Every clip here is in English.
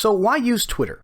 So why use Twitter?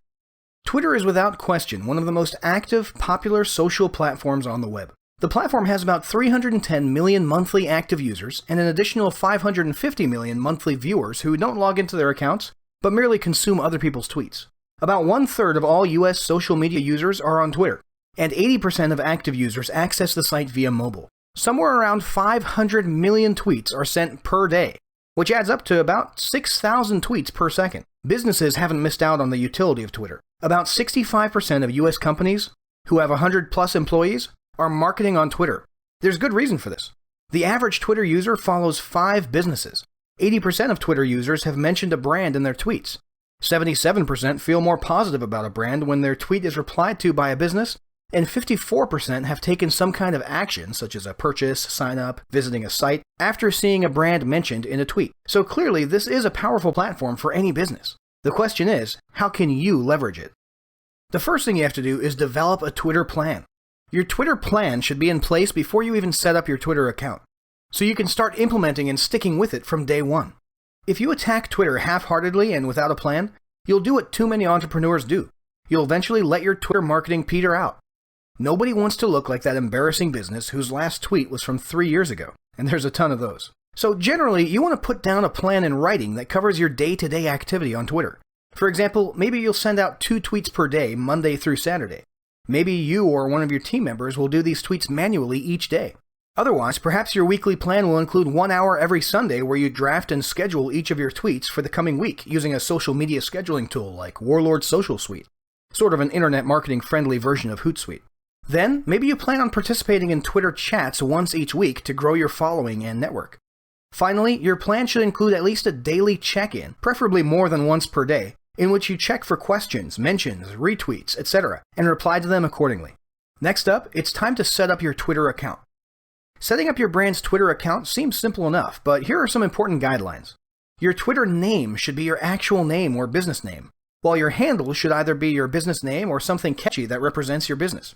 Twitter is without question one of the most active, popular social platforms on the web. The platform has about 310 million monthly active users and an additional 550 million monthly viewers who don't log into their accounts, but merely consume other people's tweets. About 1/3 of all US social media users are on Twitter, and 80% of active users access the site via mobile. Somewhere around 500 million tweets are sent per day, which adds up to about 6,000 tweets per second. Businesses haven't missed out on the utility of Twitter. About 65% of US companies who have 100+ employees are marketing on Twitter. There's good reason for this. The average Twitter user follows 5 businesses. 80% of Twitter users have mentioned a brand in their tweets. 77% feel more positive about a brand when their tweet is replied to by a business, and 54% have taken some kind of action, such as a purchase, sign up, visiting a site, after seeing a brand mentioned in a tweet. So clearly, this is a powerful platform for any business. The question is, how can you leverage it? The first thing you have to do is develop a Twitter plan. Your Twitter plan should be in place before you even set up your Twitter account, so you can start implementing and sticking with it from day one. If you attack Twitter half-heartedly and without a plan, you'll do what too many entrepreneurs do. You'll eventually let your Twitter marketing peter out. Nobody wants to look like that embarrassing business whose last tweet was from 3 years ago, and there's a ton of those. So generally, you want to put down a plan in writing that covers your day-to-day activity on Twitter. For example, maybe you'll send out 2 tweets per day, Monday through Saturday. Maybe you or one of your team members will do these tweets manually each day. Otherwise, perhaps your weekly plan will include 1 hour every Sunday where you draft and schedule each of your tweets for the coming week using a social media scheduling tool like Warlord Social Suite, sort of an internet marketing-friendly version of Hootsuite. Then, maybe you plan on participating in Twitter chats once each week to grow your following and network. Finally, your plan should include at least a daily check-in, preferably more than once per day, in which you check for questions, mentions, retweets, etc., and reply to them accordingly. Next up, it's time to set up your Twitter account. Setting up your brand's Twitter account seems simple enough, but here are some important guidelines. Your Twitter name should be your actual name or business name, while your handle should either be your business name or something catchy that represents your business.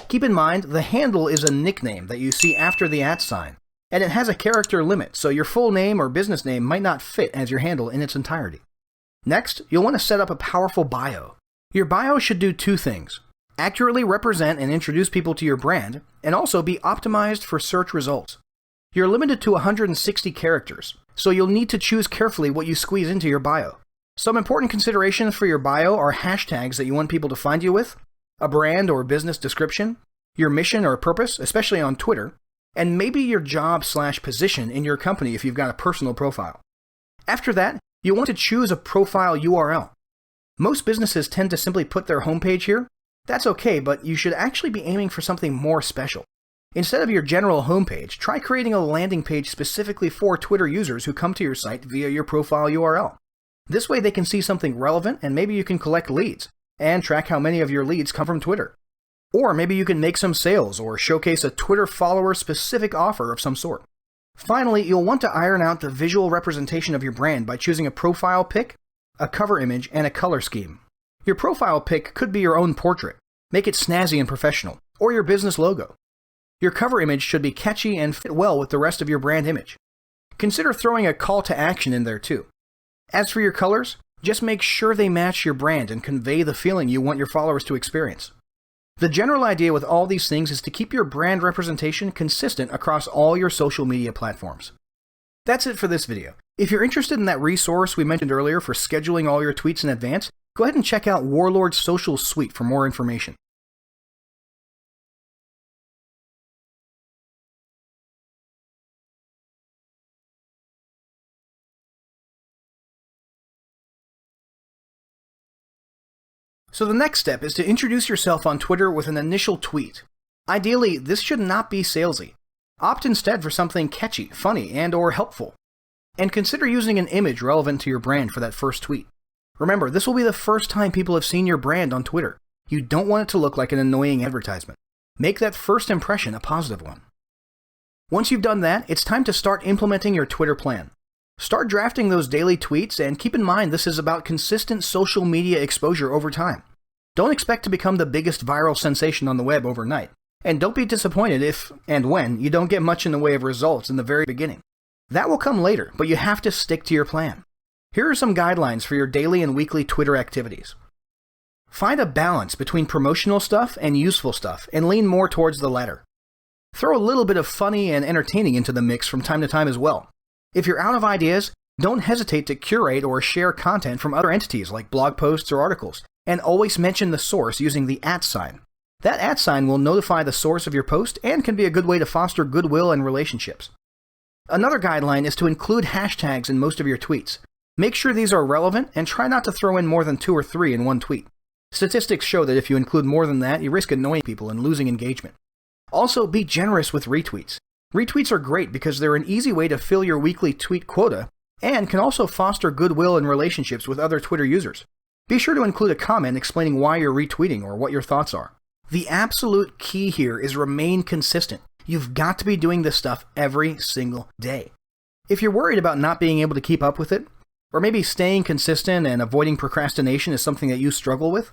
Keep in mind, the handle is a nickname that you see after the @ sign, and it has a character limit, so your full name or business name might not fit as your handle in its entirety. Next, you'll want to set up a powerful bio. Your bio should do 2 things: accurately represent and introduce people to your brand, and also be optimized for search results. You're limited to 160 characters, so you'll need to choose carefully what you squeeze into your bio. Some important considerations for your bio are hashtags that you want people to find you with, a brand or business description, your mission or purpose, especially on Twitter, and maybe your job/position in your company if you've got a personal profile. After that, you'll want to choose a profile URL. Most businesses tend to simply put their homepage here. That's okay, but you should actually be aiming for something more special. Instead of your general homepage, try creating a landing page specifically for Twitter users who come to your site via your profile URL. This way they can see something relevant, and maybe you can collect leads and track how many of your leads come from Twitter. Or maybe you can make some sales or showcase a Twitter follower-specific offer of some sort. Finally, you'll want to iron out the visual representation of your brand by choosing a profile pic, a cover image, and a color scheme. Your profile pic could be your own portrait. Make it snazzy and professional, or your business logo. Your cover image should be catchy and fit well with the rest of your brand image. Consider throwing a call to action in there too. As for your colors, just make sure they match your brand and convey the feeling you want your followers to experience. The general idea with all these things is to keep your brand representation consistent across all your social media platforms. That's it for this video. If you're interested in that resource we mentioned earlier for scheduling all your tweets in advance, go ahead and check out Warlord Social Suite for more information. So the next step is to introduce yourself on Twitter with an initial tweet. Ideally, this should not be salesy. Opt instead for something catchy, funny, and/or helpful. And consider using an image relevant to your brand for that first tweet. Remember, this will be the first time people have seen your brand on Twitter. You don't want it to look like an annoying advertisement. Make that first impression a positive one. Once you've done that, it's time to start implementing your Twitter plan. Start drafting those daily tweets, and keep in mind this is about consistent social media exposure over time. Don't expect to become the biggest viral sensation on the web overnight. And don't be disappointed if, and when, you don't get much in the way of results in the very beginning. That will come later, but you have to stick to your plan. Here are some guidelines for your daily and weekly Twitter activities. Find a balance between promotional stuff and useful stuff, and lean more towards the latter. Throw a little bit of funny and entertaining into the mix from time to time as well. If you're out of ideas, don't hesitate to curate or share content from other entities like blog posts or articles, and always mention the source using the @ sign. That @ sign will notify the source of your post and can be a good way to foster goodwill and relationships. Another guideline is to include hashtags in most of your tweets. Make sure these are relevant and try not to throw in more than 2 or 3 in one tweet. Statistics show that if you include more than that, you risk annoying people and losing engagement. Also, be generous with retweets. Retweets are great because they're an easy way to fill your weekly tweet quota and can also foster goodwill and relationships with other Twitter users. Be sure to include a comment explaining why you're retweeting or what your thoughts are. The absolute key here is remain consistent. You've got to be doing this stuff every single day. If you're worried about not being able to keep up with it, or maybe staying consistent and avoiding procrastination is something that you struggle with,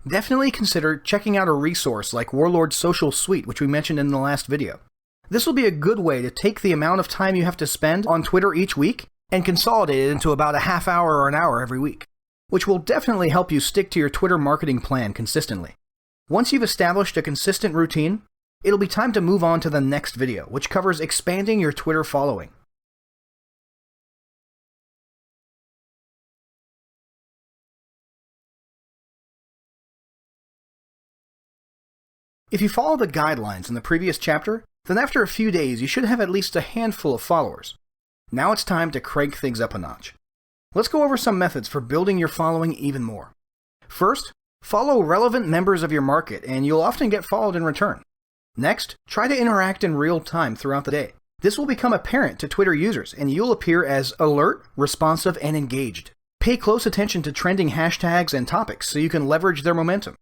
definitely consider checking out a resource like Warlord Social Suite, which we mentioned in the last video. This will be a good way to take the amount of time you have to spend on Twitter each week and consolidate it into about a half hour or an hour every week, which will definitely help you stick to your Twitter marketing plan consistently. Once you've established a consistent routine, it'll be time to move on to the next video, which covers expanding your Twitter following. If you follow the guidelines in the previous chapter, then after a few days you should have at least a handful of followers. Now it's time to crank things up a notch. Let's go over some methods for building your following even more. First, follow relevant members of your market and you'll often get followed in return. Next, try to interact in real time throughout the day. This will become apparent to Twitter users and you'll appear as alert, responsive, and engaged. Pay close attention to trending hashtags and topics so you can leverage their momentum.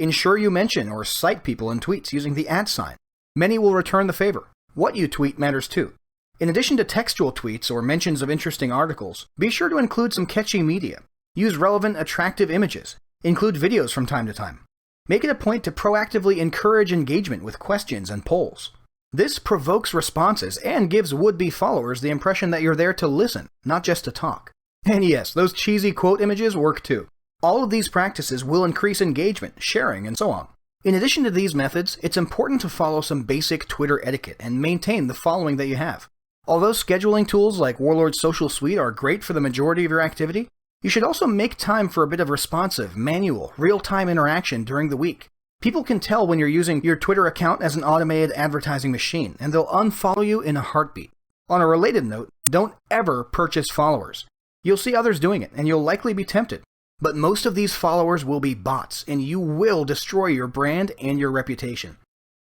Ensure you mention or cite people in tweets using the @ sign. Many will return the favor. What you tweet matters too. In addition to textual tweets or mentions of interesting articles, be sure to include some catchy media. Use relevant, attractive images. Include videos from time to time. Make it a point to proactively encourage engagement with questions and polls. This provokes responses and gives would-be followers the impression that you're there to listen, not just to talk. And yes, those cheesy quote images work too. All of these practices will increase engagement, sharing, and so on. In addition to these methods, it's important to follow some basic Twitter etiquette and maintain the following that you have. Although scheduling tools like Warlord Social Suite are great for the majority of your activity, you should also make time for a bit of responsive, manual, real-time interaction during the week. People can tell when you're using your Twitter account as an automated advertising machine, and they'll unfollow you in a heartbeat. On a related note, don't ever purchase followers. You'll see others doing it, and you'll likely be tempted. But most of these followers will be bots, and you will destroy your brand and your reputation.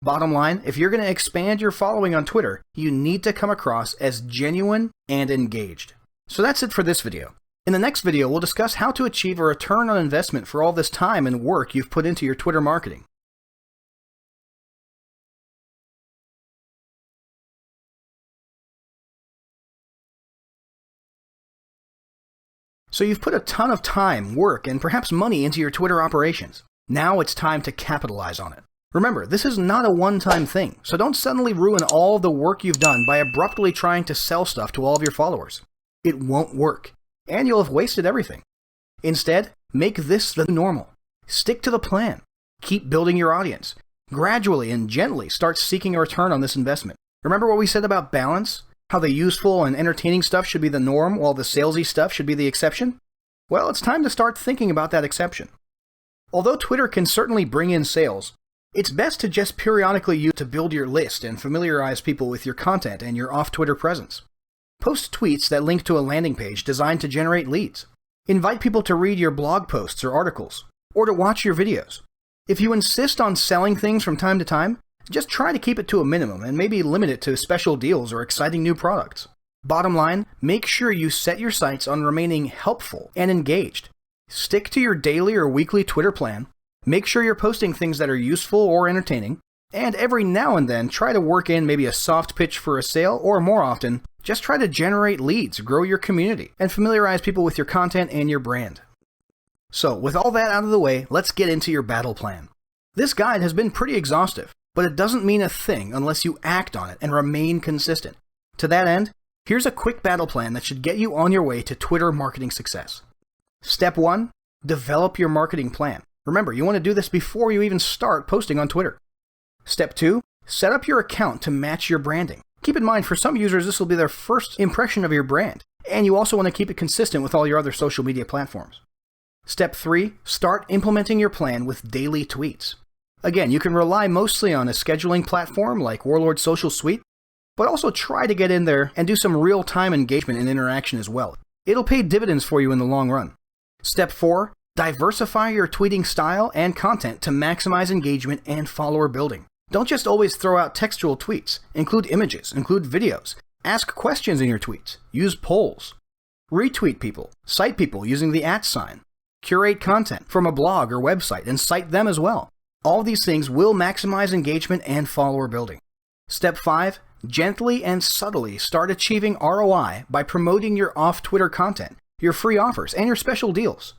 Bottom line, if you're going to expand your following on Twitter, you need to come across as genuine and engaged. So that's it for this video. In the next video, we'll discuss how to achieve a return on investment for all this time and work you've put into your Twitter marketing. So you've put a ton of time, work, and perhaps money into your Twitter operations. Now it's time to capitalize on it. Remember, this is not a one-time thing, so don't suddenly ruin all the work you've done by abruptly trying to sell stuff to all of your followers. It won't work, and you'll have wasted everything. Instead, make this the normal. Stick to the plan. Keep building your audience. Gradually and gently start seeking a return on this investment. Remember what we said about balance? How the useful and entertaining stuff should be the norm while the salesy stuff should be the exception? Well, it's time to start thinking about that exception. Although Twitter can certainly bring in sales, it's best to just periodically use it to build your list and familiarize people with your content and your off-Twitter presence. Post tweets that link to a landing page designed to generate leads. Invite people to read your blog posts or articles, or to watch your videos. If you insist on selling things from time to time, just try to keep it to a minimum and maybe limit it to special deals or exciting new products. Bottom line, make sure you set your sights on remaining helpful and engaged. Stick to your daily or weekly Twitter plan. Make sure you're posting things that are useful or entertaining. And every now and then, try to work in maybe a soft pitch for a sale, or more often, just try to generate leads, grow your community, and familiarize people with your content and your brand. So, with all that out of the way, let's get into your battle plan. This guide has been pretty exhaustive, but it doesn't mean a thing unless you act on it and remain consistent. To that end, Here's a quick battle plan that should get you on your way to Twitter marketing success. Step 1, develop your marketing plan. Remember, you want to do this before you even start posting on Twitter. Step 2, set up your account to match your branding. Keep in mind, for some users, this will be their first impression of your brand, and you also want to keep it consistent with all your other social media platforms. Step 3, start implementing your plan with daily tweets. Again, you can rely mostly on a scheduling platform like Warlord Social Suite, but also try to get in there and do some real-time engagement and interaction as well. It'll pay dividends for you in the long run. Step 4, diversify your tweeting style and content to maximize engagement and follower building. Don't just always throw out textual tweets. Include images, include videos, ask questions in your tweets, use polls, retweet people, cite people using the @ sign, curate content from a blog or website and cite them as well. All these things will maximize engagement and follower building. Step 5, gently and subtly start achieving ROI by promoting your off-Twitter content, your free offers, and your special deals.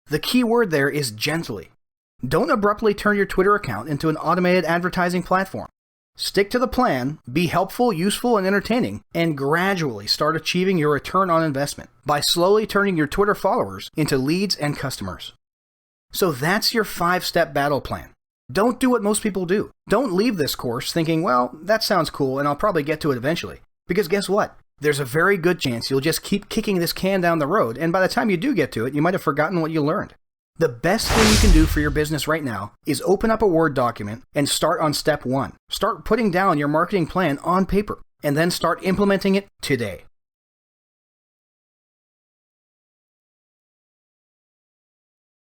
The key word there is gently. Don't abruptly turn your Twitter account into an automated advertising platform. Stick to the plan, be helpful, useful, and entertaining, and gradually start achieving your return on investment by slowly turning your Twitter followers into leads and customers. So that's your 5-step battle plan. Don't do what most people do. Don't leave this course thinking, well, that sounds cool and I'll probably get to it eventually. Because guess what? There's a very good chance you'll just keep kicking this can down the road, and by the time you do get to it, you might have forgotten what you learned. The best thing you can do for your business right now is open up a Word document and start on step 1. Start putting down your marketing plan on paper, and then start implementing it today.